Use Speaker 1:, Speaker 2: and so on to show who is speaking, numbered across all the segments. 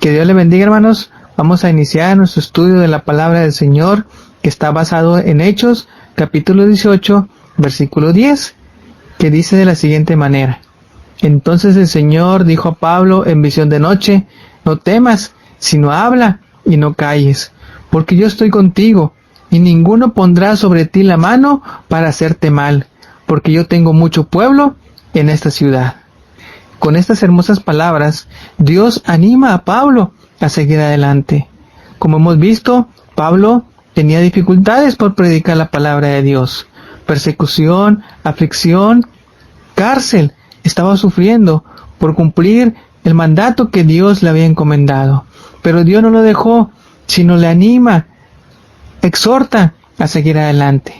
Speaker 1: Que Dios le bendiga, hermanos. Vamos a iniciar nuestro estudio de la palabra del Señor, que está basado en Hechos, capítulo 18, versículo 10, que dice de la siguiente manera: Entonces el Señor dijo a Pablo en visión de noche: No temas, sino habla y no calles, porque yo estoy contigo, y ninguno pondrá sobre ti la mano para hacerte mal, porque yo tengo mucho pueblo en esta ciudad. Con estas hermosas palabras, Dios anima a Pablo a seguir adelante. Como hemos visto, Pablo tenía dificultades por predicar la palabra de Dios. Persecución, aflicción, cárcel estaba sufriendo por cumplir el mandato que Dios le había encomendado. Pero Dios no lo dejó, sino le anima, exhorta a seguir adelante.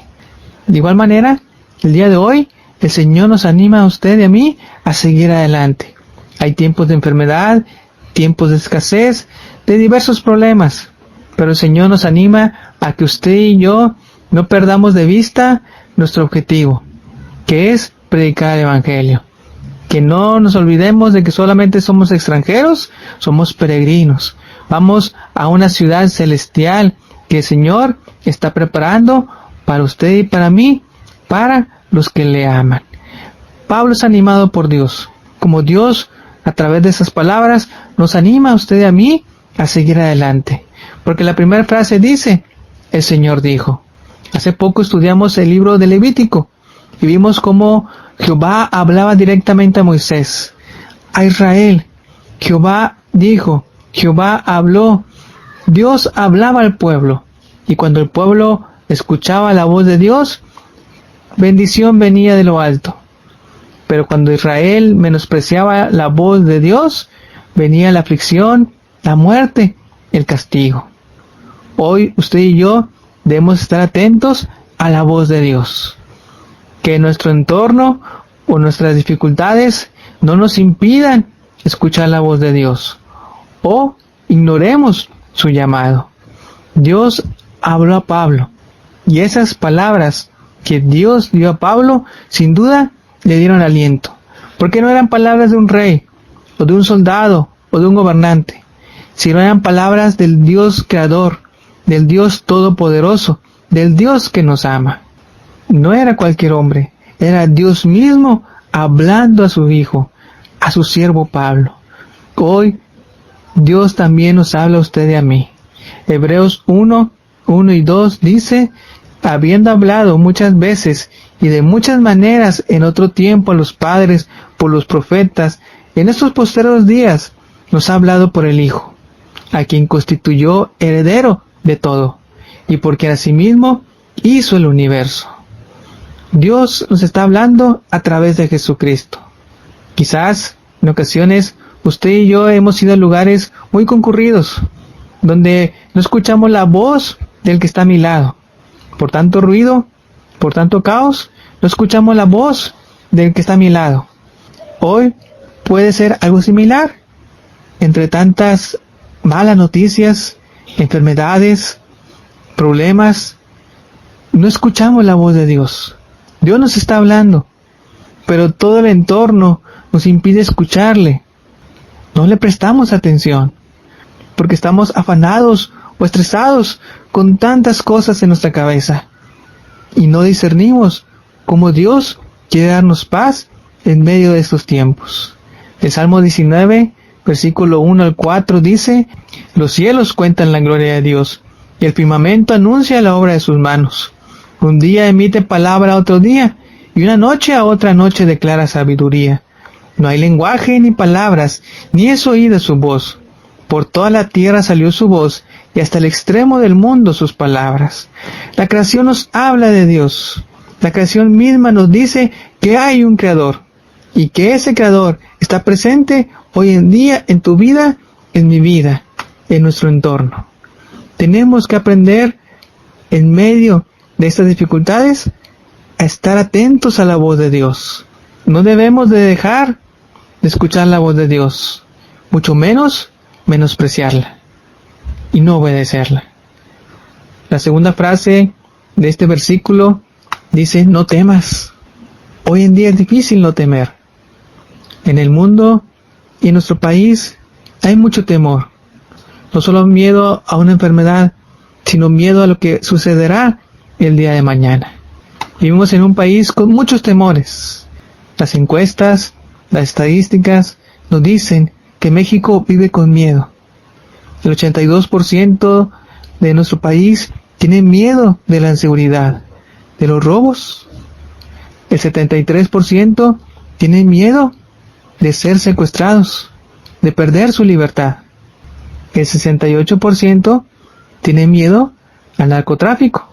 Speaker 1: De igual manera, el día de hoy, el Señor nos anima a usted y a mí a seguir adelante. Hay tiempos de enfermedad, tiempos de escasez, de diversos problemas, pero el Señor nos anima a que usted y yo no perdamos de vista nuestro objetivo, que es predicar el Evangelio. Que no nos olvidemos de que solamente somos extranjeros, somos peregrinos. Vamos a una ciudad celestial que el Señor está preparando para usted y para mí, para los que le aman. Pablo es animado por Dios. Como Dios, a través de esas palabras, nos anima a usted y a mí a seguir adelante. Porque la primera frase dice: el Señor dijo. Hace poco estudiamos el libro de Levítico y vimos cómo Jehová hablaba directamente a Moisés, a Israel. Jehová dijo, Jehová habló, Dios hablaba al pueblo. Y cuando el pueblo escuchaba la voz de Dios, bendición venía de lo alto. Pero cuando Israel menospreciaba la voz de Dios, venía la aflicción, la muerte, el castigo. Hoy usted y yo debemos estar atentos a la voz de Dios. Que nuestro entorno o nuestras dificultades no nos impidan escuchar la voz de Dios o ignoremos su llamado. Dios habló a Pablo y esas palabras que Dios dio a Pablo, sin duda, le dieron aliento, porque no eran palabras de un rey, o de un soldado, o de un gobernante, sino eran palabras del Dios creador, del Dios todopoderoso, del Dios que nos ama. No era cualquier hombre, era Dios mismo hablando a su hijo, a su siervo Pablo. Hoy, Dios también nos habla a usted y a mí. Hebreos 1 y 2 dice: habiendo hablado muchas veces y de muchas maneras en otro tiempo a los padres por los profetas, en estos postreros días nos ha hablado por el Hijo, a quien constituyó heredero de todo, y porque asimismo hizo el universo. Dios nos está hablando a través de Jesucristo. Quizás en ocasiones usted y yo hemos ido a lugares muy concurridos, donde no escuchamos la voz del que está a mi lado. Por tanto ruido, por tanto caos, no escuchamos la voz del que está a mi lado. Hoy puede ser algo similar. Entre tantas malas noticias, enfermedades, problemas, no escuchamos la voz de Dios. Dios nos está hablando, pero todo el entorno nos impide escucharle. No le prestamos atención, porque estamos afanados o estresados con tantas cosas en nuestra cabeza, y no discernimos cómo Dios quiere darnos paz en medio de estos tiempos. El Salmo 19, versículo 1 al 4 dice: los cielos cuentan la gloria de Dios, y el firmamento anuncia la obra de sus manos. Un día emite palabra a otro día, y una noche a otra noche declara sabiduría. No hay lenguaje ni palabras, ni es oída su voz. Por toda la tierra salió su voz, y hasta el extremo del mundo sus palabras. La creación nos habla de Dios. La creación misma nos dice que hay un creador, y que ese creador está presente hoy en día en tu vida, en mi vida, en nuestro entorno. Tenemos que aprender en medio de estas dificultades a estar atentos a la voz de Dios. No debemos de dejar de escuchar la voz de Dios, mucho menos menospreciarla y no obedecerla. La segunda frase de este versículo dice: no temas. Hoy en día es difícil no temer. En el mundo y en nuestro país hay mucho temor. No solo miedo a una enfermedad, sino miedo a lo que sucederá el día de mañana. Vivimos en un país con muchos temores. Las encuestas, las estadísticas nos dicen que México vive con miedo. El 82% de nuestro país tiene miedo de la inseguridad, de los robos. El 73% tiene miedo de ser secuestrados, de perder su libertad. El 68% tiene miedo al narcotráfico.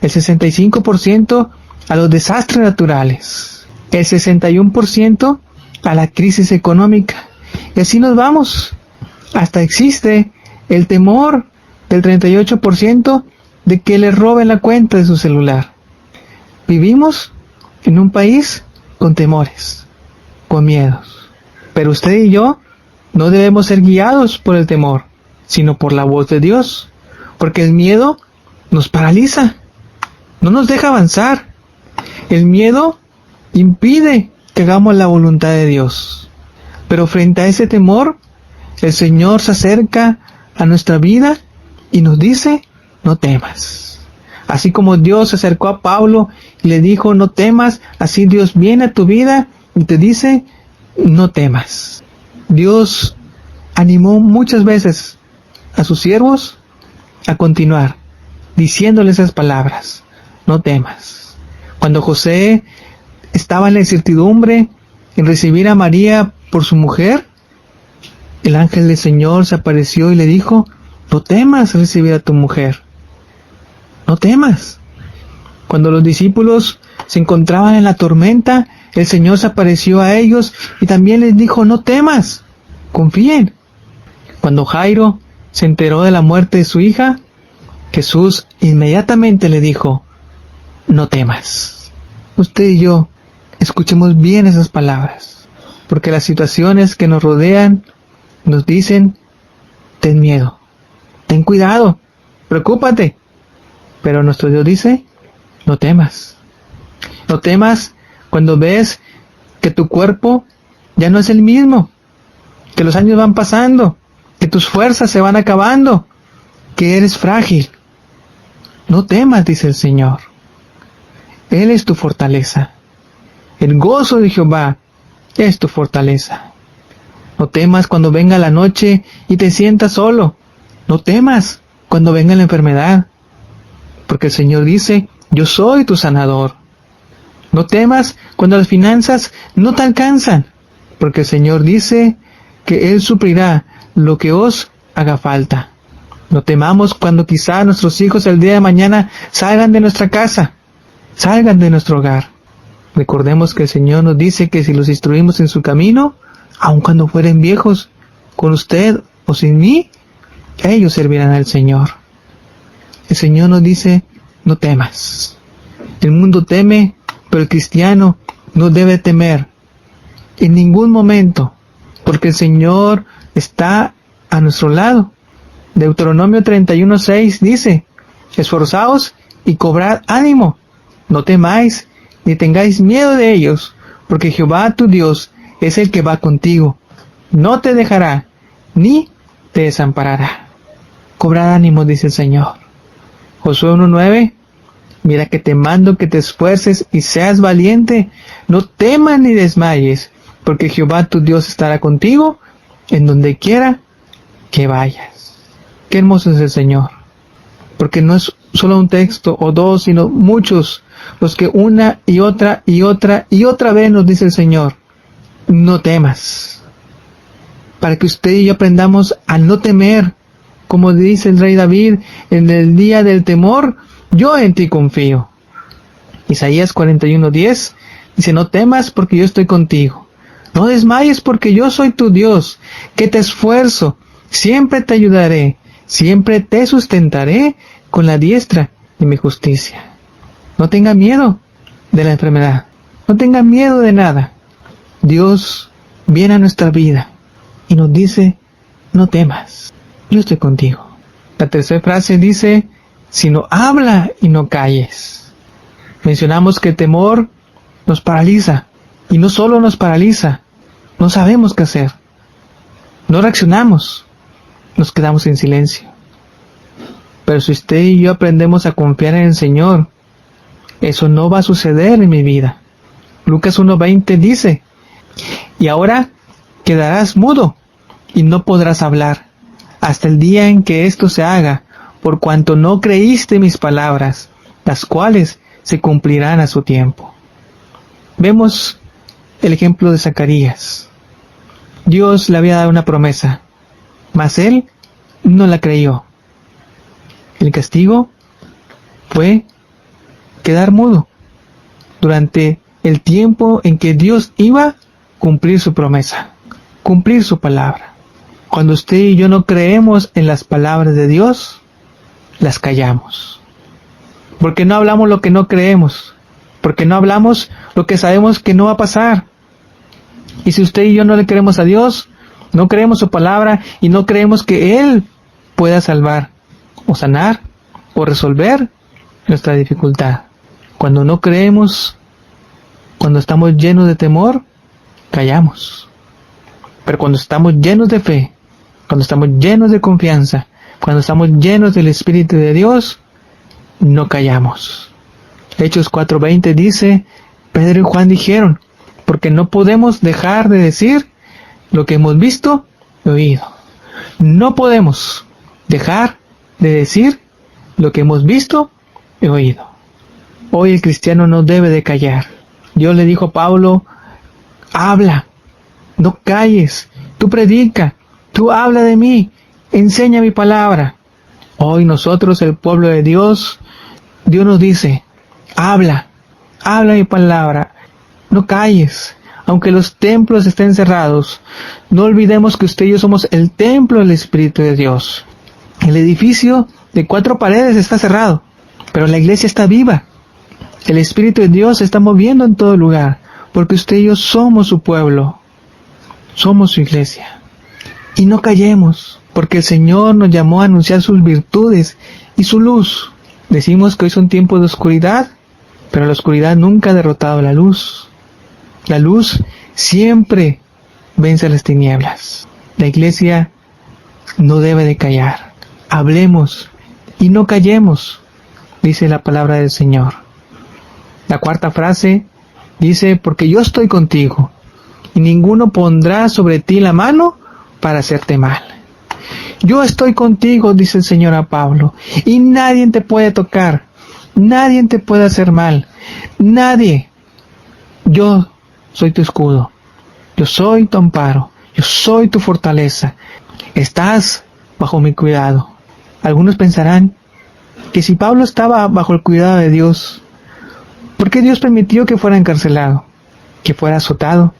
Speaker 1: El 65% a los desastres naturales. El 61% a la crisis económica. Y así nos vamos. Hasta existe el temor del 38% de que le roben la cuenta de su celular. Vivimos en un país con temores, con miedos. Pero usted y yo no debemos ser guiados por el temor, sino por la voz de Dios, porque el miedo nos paraliza, no nos deja avanzar. El miedo impide que hagamos la voluntad de Dios. Pero frente a ese temor, el Señor se acerca a nuestra vida y nos dice, no temas. Así como Dios se acercó a Pablo y le dijo, no temas, así Dios viene a tu vida y te dice, no temas. Dios animó muchas veces a sus siervos a continuar, diciéndoles esas palabras, no temas. Cuando José estaba en la incertidumbre en recibir a María por su mujer, el ángel del Señor se apareció y le dijo, no temas recibir a tu mujer, no temas. Cuando los discípulos se encontraban en la tormenta, el Señor se apareció a ellos y también les dijo, no temas, confíen. Cuando Jairo se enteró de la muerte de su hija, Jesús inmediatamente le dijo, no temas. Usted y yo, escuchemos bien esas palabras, porque las situaciones que nos rodean nos dicen, ten miedo, ten cuidado, preocúpate. Pero nuestro Dios dice, no temas. No temas cuando ves que tu cuerpo ya no es el mismo, que los años van pasando, que tus fuerzas se van acabando, que eres frágil. No temas, dice el Señor. Él es tu fortaleza. El gozo de Jehová es tu fortaleza. No temas cuando venga la noche y te sientas solo. No temas cuando venga la enfermedad, porque el Señor dice, yo soy tu sanador. No temas cuando las finanzas no te alcanzan, porque el Señor dice que Él suplirá lo que os haga falta. No temamos cuando quizá nuestros hijos el día de mañana salgan de nuestra casa, salgan de nuestro hogar. Recordemos que el Señor nos dice que si los instruimos en su camino, aun cuando fueren viejos, con usted o sin mí, ellos servirán al Señor. El Señor nos dice, no temas. El mundo teme, pero el cristiano no debe temer en ningún momento, porque el Señor está a nuestro lado. Deuteronomio 31:6 dice, esforzaos y cobrad ánimo, no temáis, ni tengáis miedo de ellos, porque Jehová tu Dios es el que va contigo, no te dejará, ni te desamparará. Cobrad ánimo, dice el Señor. Josué 1:9, mira que te mando que te esfuerces y seas valiente, no temas ni desmayes, porque Jehová tu Dios estará contigo en donde quiera que vayas. Qué hermoso es el Señor, porque no es solo un texto o dos, sino muchos, los que una y otra y otra y otra vez nos dice el Señor, no temas, para que usted y yo aprendamos a no temer, como dice el rey David, en el día del temor, yo en ti confío. Isaías 41:10 dice, no temas porque yo estoy contigo, no desmayes porque yo soy tu Dios, que te esfuerzo, siempre te ayudaré, siempre te sustentaré con la diestra de mi justicia. No tenga miedo de la enfermedad, no tenga miedo de nada. Dios viene a nuestra vida y nos dice, no temas, yo estoy contigo. La tercera frase dice, sino habla y no calles. Mencionamos que el temor nos paraliza, y no solo nos paraliza, no sabemos qué hacer, no reaccionamos. nos quedamos en silencio. Pero si usted y yo aprendemos a confiar en el Señor, eso no va a suceder en mi vida. Lucas 1:20 dice, y ahora quedarás mudo y no podrás hablar hasta el día en que esto se haga, por cuanto no creíste mis palabras, las cuales se cumplirán a su tiempo. Vemos el ejemplo de Zacarías. Dios le había dado una promesa, mas él no la creyó. El castigo fue quedar mudo durante el tiempo en que Dios iba a cumplir su promesa, cumplir su palabra. Cuando usted y yo no creemos en las palabras de Dios, las callamos. Porque no hablamos lo que no creemos, porque no hablamos lo que sabemos que no va a pasar. Y si usted y yo no le creemos a Dios, no creemos su palabra y no creemos que Él pueda salvar, o sanar, o resolver nuestra dificultad. Cuando no creemos, cuando estamos llenos de temor, callamos. Pero cuando estamos llenos de fe, cuando estamos llenos de confianza, cuando estamos llenos del Espíritu de Dios, no callamos. Hechos 4:20 dice, Pedro y Juan dijeron, porque no podemos dejar de decir lo que hemos visto y oído. No podemos dejar de decir lo que hemos visto y oído. Hoy el cristiano no debe de callar. Dios le dijo a Pablo, habla, no calles, tú predica, tú habla de mí, enseña mi palabra. Hoy nosotros, el pueblo de Dios, Dios nos dice, habla mi palabra, no calles. Aunque los templos estén cerrados, no olvidemos que usted y yo somos el templo del Espíritu de Dios. El edificio de 4 paredes está cerrado, pero la iglesia está viva. El Espíritu de Dios se está moviendo en todo lugar, porque usted y yo somos su pueblo, somos su iglesia. Y no callemos, porque el Señor nos llamó a anunciar sus virtudes y su luz. Decimos que hoy son tiempos de oscuridad, pero la oscuridad nunca ha derrotado a la luz. La luz siempre vence a las tinieblas. La iglesia no debe de callar. Hablemos y no callemos, dice la palabra del Señor. La 4ª frase dice, porque yo estoy contigo, y ninguno pondrá sobre ti la mano para hacerte mal. Yo estoy contigo, dice el Señor a Pablo, y nadie te puede tocar, nadie te puede hacer mal, nadie. Yo soy tu escudo, yo soy tu amparo, yo soy tu fortaleza, estás bajo mi cuidado. Algunos pensarán que si Pablo estaba bajo el cuidado de Dios, ¿por qué Dios permitió que fuera encarcelado, que fuera azotado,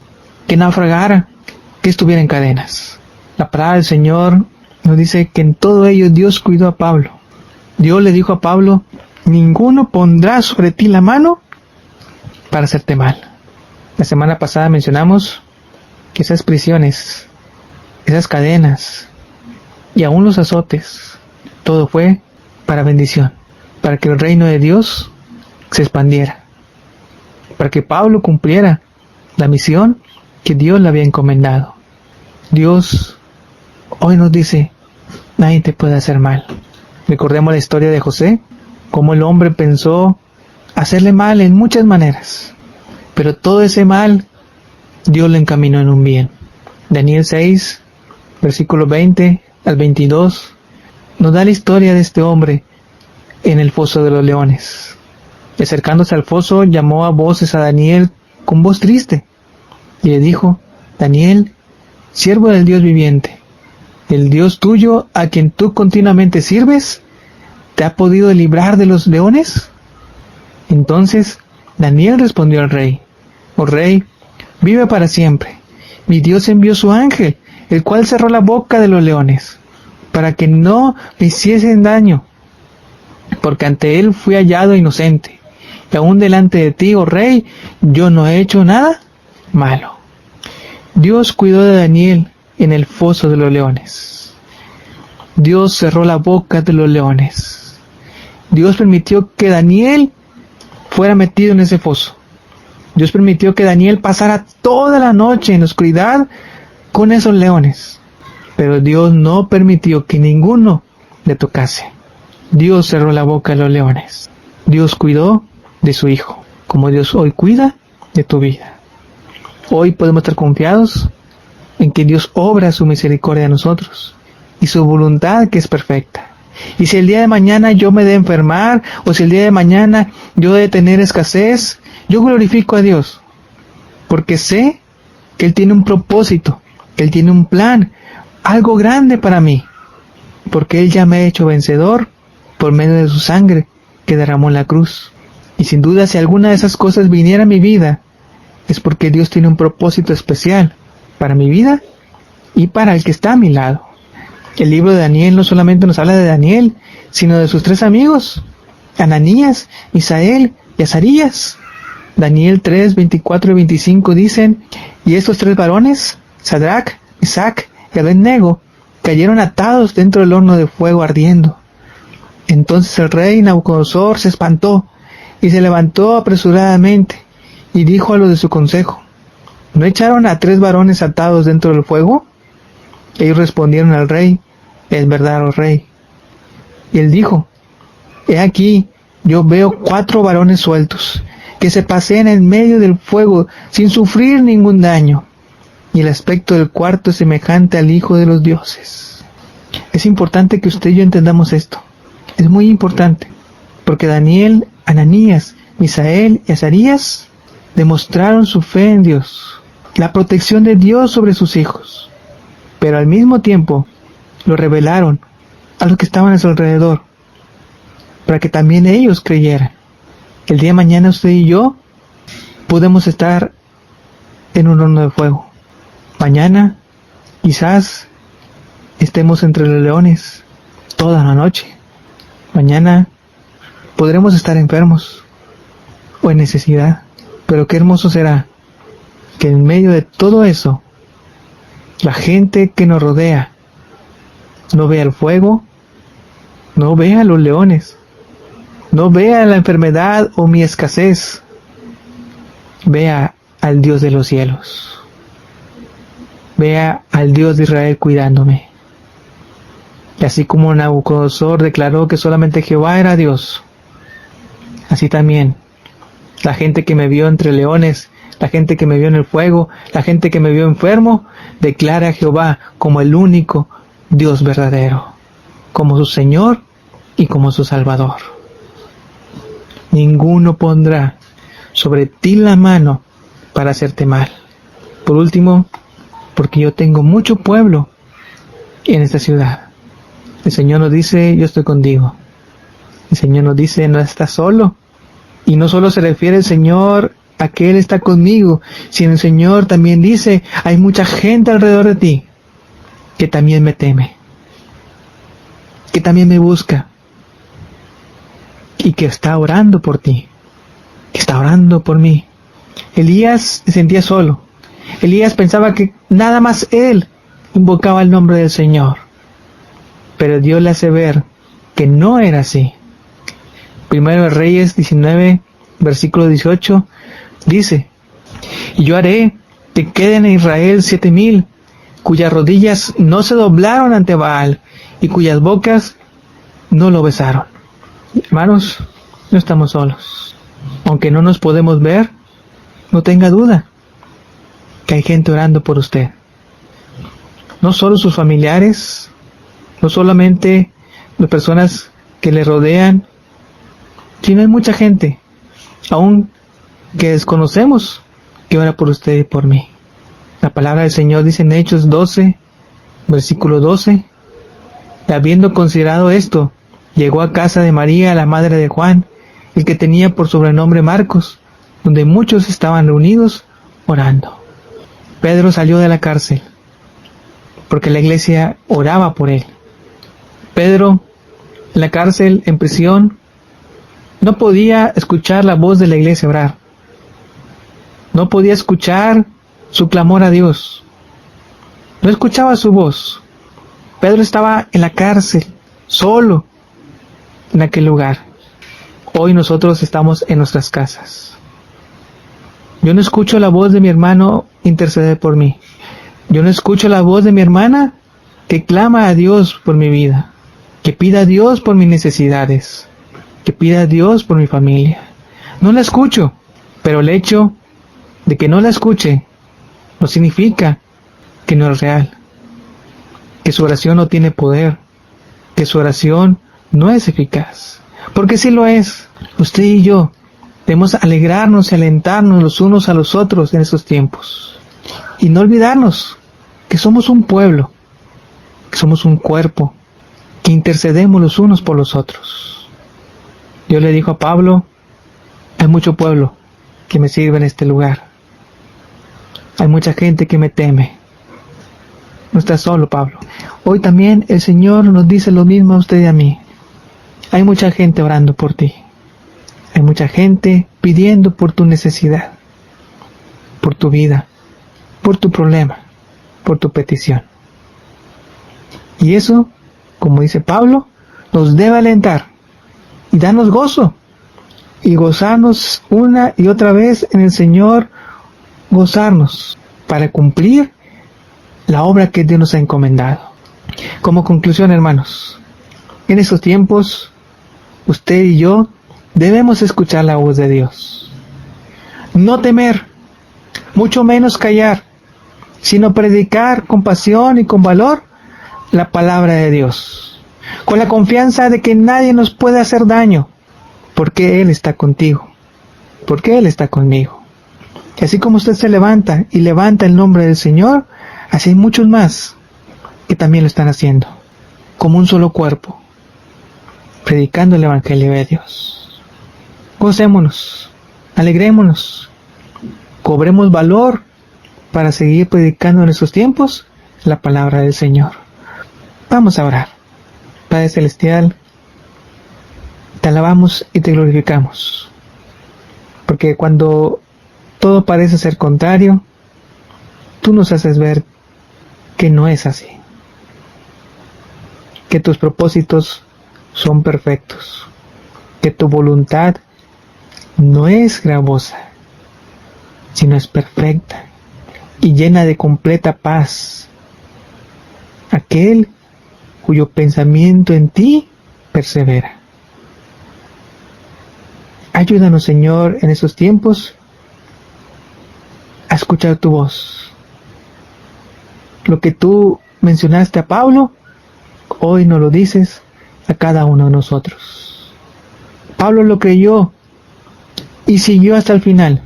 Speaker 1: que naufragara, que estuviera en cadenas? La palabra del Señor nos dice que en todo ello Dios cuidó a Pablo. Dios le dijo a Pablo, ninguno pondrá sobre ti la mano para hacerte mal. La semana pasada mencionamos que esas prisiones, esas cadenas y aún los azotes, todo fue para bendición, para que el reino de Dios se expandiera, para que Pablo cumpliera la misión que Dios le había encomendado. Dios hoy nos dice, nadie te puede hacer mal. Recordemos la historia de José, cómo el hombre pensó hacerle mal en muchas maneras, pero todo ese mal Dios lo encaminó en un bien. Daniel 6, versículo 20 al 22, nos da la historia de este hombre en el foso de los leones. Y acercándose al foso, llamó a voces a Daniel con voz triste, y le dijo, Daniel, siervo del Dios viviente, el Dios tuyo a quien tú continuamente sirves, ¿te ha podido librar de los leones? Entonces Daniel respondió al rey, oh rey, vive para siempre. Mi Dios envió su ángel, el cual cerró la boca de los leones, para que no me hiciesen daño, porque ante él fui hallado inocente, y aún delante de ti, oh rey, yo no he hecho nada malo. Dios cuidó de Daniel en el foso de los leones. Dios cerró la boca de los leones. Dios permitió que Daniel fuera metido en ese foso. Dios permitió que Daniel pasara toda la noche en la oscuridad con esos leones. pero Dios no permitió que ninguno le tocase. Dios cerró la boca a los leones. Dios cuidó de su hijo, como Dios hoy cuida de tu vida. Hoy podemos estar confiados en que Dios obra su misericordia a nosotros y su voluntad que es perfecta. Y si el día de mañana yo me de enfermar, o si el día de mañana yo de tener escasez, yo glorifico a Dios, porque sé que Él tiene un propósito, que Él tiene un plan, algo grande para mí, porque Él ya me ha hecho vencedor por medio de su sangre que derramó en la cruz. Y sin duda, si alguna de esas cosas viniera a mi vida, es porque Dios tiene un propósito especial para mi vida y para el que está a mi lado. El libro de Daniel no solamente nos habla de Daniel, sino de sus 3 amigos, Ananías, Misael y Azarías. Daniel 3, 24 y 25 dicen: y estos 3 varones, Sadrach, Mesach y Abednego, cayeron atados dentro del horno de fuego ardiendo. Entonces el rey Nabucodonosor se espantó y se levantó apresuradamente y dijo a los de su consejo: ¿no echaron a 3 varones atados dentro del fuego? Ellos respondieron al rey: es verdad, oh rey. Y él dijo: he aquí, yo veo 4 varones sueltos, que se pasean en medio del fuego sin sufrir ningún daño, y el aspecto del cuarto es semejante al Hijo de los dioses. Es importante que usted y yo entendamos esto. Es muy importante, porque Daniel, Ananías, Misael y Azarías demostraron su fe en Dios, la protección de Dios sobre sus hijos, pero al mismo tiempo lo revelaron a los que estaban a su alrededor, para que también ellos creyeran. El día de mañana usted y yo podemos estar en un horno de fuego. Mañana quizás estemos entre los leones toda la noche. Mañana podremos estar enfermos o en necesidad. Pero qué hermoso será que en medio de todo eso, la gente que nos rodea no vea el fuego, no vea los leones, no vea la enfermedad o mi escasez, vea al Dios de los cielos, vea al Dios de Israel cuidándome. Y así como Nabucodonosor declaró que solamente Jehová era Dios, así también la gente que me vio entre leones, la gente que me vio en el fuego, la gente que me vio enfermo, declara a Jehová como el único Dios verdadero, como su Señor y como su Salvador. Ninguno pondrá sobre ti la mano para hacerte mal. Por último, porque yo tengo mucho pueblo en esta ciudad. El Señor nos dice: yo estoy contigo. El Señor nos dice: no estás solo. Y no solo se refiere el Señor a que Él está conmigo, sino el Señor también dice: hay mucha gente alrededor de ti que también me teme, que también me busca, y que está orando por ti, que está orando por mí. Elías se sentía solo. Elías pensaba que nada más él invocaba el nombre del Señor, pero Dios le hace ver que no era así. Primero de Reyes 19, versículo 18, dice: y yo haré que queden en Israel 7,000, cuyas rodillas no se doblaron ante Baal, y cuyas bocas no lo besaron. Hermanos, no estamos solos. Aunque no nos podemos ver, no tenga duda que hay gente orando por usted. No solo sus familiares, no solamente las personas que le rodean, sino hay mucha gente, aún que desconocemos, que ora por usted y por mí. La palabra del Señor dice en Hechos 12, versículo 12, y habiendo considerado esto, llegó a casa de María, la madre de Juan, el que tenía por sobrenombre Marcos, donde muchos estaban reunidos orando. Pedro salió de la cárcel, porque la iglesia oraba por él. Pedro, en la cárcel, en prisión, no podía escuchar la voz de la iglesia orar. No podía escuchar su clamor a Dios. No escuchaba su voz. Pedro estaba en la cárcel, solo, en aquel lugar. Hoy nosotros estamos en nuestras casas. Yo no escucho la voz de mi hermano interceder por mí. Yo no escucho la voz de mi hermana que clama a Dios por mi vida, que pida a Dios por mis necesidades, que pida a Dios por mi familia. No la escucho, pero el hecho de que no la escuche no significa que no es real, que su oración no tiene poder, que su oración no es eficaz, porque sí lo es. Usted y yo debemos alegrarnos y alentarnos los unos a los otros en estos tiempos, y no olvidarnos que somos un pueblo, que somos un cuerpo, que intercedemos los unos por los otros. Dios le dijo a Pablo: hay mucho pueblo que me sirve en este lugar, hay mucha gente que me teme. No estás solo, Pablo. Hoy también el Señor nos dice lo mismo a usted y a mí. Hay mucha gente orando por ti. Hay mucha gente pidiendo por tu necesidad, por tu vida, por tu problema, por tu petición. Y eso, como dice Pablo, nos debe alentar y darnos gozo. Y gozarnos una y otra vez en el Señor, gozarnos para cumplir la obra que Dios nos ha encomendado. Como conclusión, hermanos, en estos tiempos, usted y yo debemos escuchar la voz de Dios. No temer, mucho menos callar, sino predicar con pasión y con valor la palabra de Dios, con la confianza de que nadie nos puede hacer daño, porque Él está contigo, porque Él está conmigo. Y así como usted se levanta y levanta el nombre del Señor, así hay muchos más que también lo están haciendo, como un solo cuerpo, predicando el Evangelio de Dios. Gocémonos, alegrémonos, cobremos valor para seguir predicando en estos tiempos la palabra del Señor. Vamos a orar. Padre Celestial, te alabamos y te glorificamos, porque cuando todo parece ser contrario, tú nos haces ver que no es así, que tus propósitos son perfectos, que tu voluntad no es gravosa, sino es perfecta y llena de completa paz. Aquel cuyo pensamiento en ti persevera. Ayúdanos, Señor, en estos tiempos a escuchar tu voz. Lo que tú mencionaste a Pablo, hoy nos lo dices a cada uno de nosotros. Pablo lo creyó y siguió hasta el final.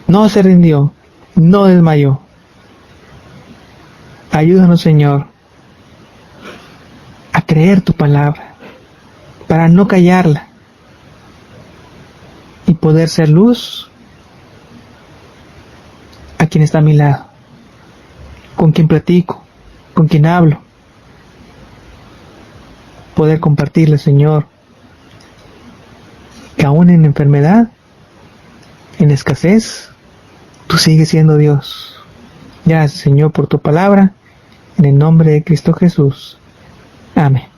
Speaker 1: No se rindió, no desmayó. Ayúdanos, Señor, a creer tu palabra, para no callarla y poder ser luz a quien está a mi lado, con quien platico, con quien hablo. Poder compartirle, Señor, que aún en enfermedad, en escasez, tú sigues siendo Dios. Gracias, Señor, por tu palabra, en el nombre de Cristo Jesús. Amén.